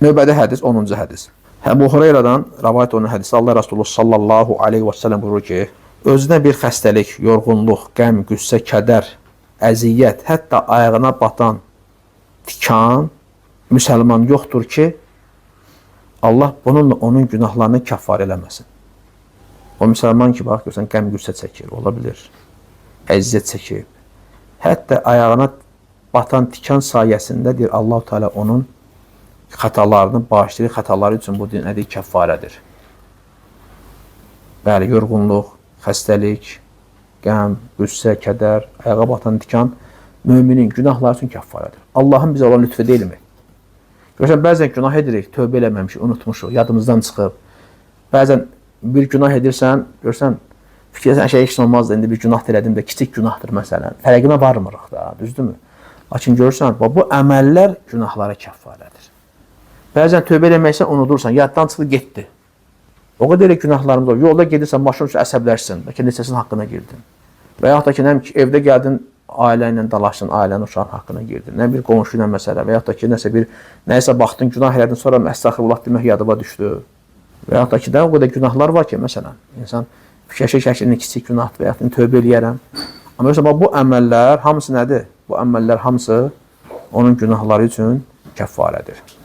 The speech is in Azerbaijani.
Növbədə hədis 10-cu hədis. Əbu Hüreyrədən rivayet olunan hədisdə Allah Resulü sallallahu aleyhi və səlləm buyurur ki, özünə bir xəstəlik, yorğunluq, qəm, qüssə, kədər, əziyyət, hətta ayağına batan tikan müsəlman yoxdur ki, Allah bununla onun günahlarını kəffar eləməsin. O müsəlman ki, bax, görsən, qəm, qüssə çəkir, ola bilir, əziyyət çəkir. Hətta ayağına batan tikan sayəsindədir Allah-u Teala onun xətalarını bağışlayır, xətaları üçün bu nədir? Kəffarədir. Bəli, yorğunluq, xəstəlik, qəm, qüssə, kədər, ayağa batan tikan müminin günahları üçün kəffarədir. Allahın bizə olan lütfü deyilmi? Görürsən, bəzən günah edirik, tövbə eləməmişik, unutmuşuq, yadımızdan çıxıb. Bəzən bir günah edirsən, görürsən, fikirləsən, heç olmazdı, indi bir günah elədim də, kiçik günahdır məsələn. Fərqinə varmırıq da, düzdürmü? Lakin görürsən, bu əməllər günahlara kəffarədir. Bəzən tövbə eləməksən, unudursan, yaddan çıxdı, getdi. O qədər günahlarımız olur. Yolda gedirsən, maşın üçün əsəblərsən, bəlkə neçəsinin haqqına girdin. Və yaxud da ki, evdə gəldin, ailə ilə dalaşdın, ailənin uşağın haqqına girdin. Nə bir qonşu ilə məsələ və yaxud da ki, nəsə baxdın, günah elədin, sonra əstəğfirullah demək yadıma düşdü. Və yaxud da ki, o qədər günahlar var ki, məsələn, insan fikirləşir şəklində kiçik günahdır və yaxud da tövbə eləyərəm. Amma yoxsa bu əməllər hamısı nədir? Bu əməllər hamısı onun günahları üçün kəffarədir.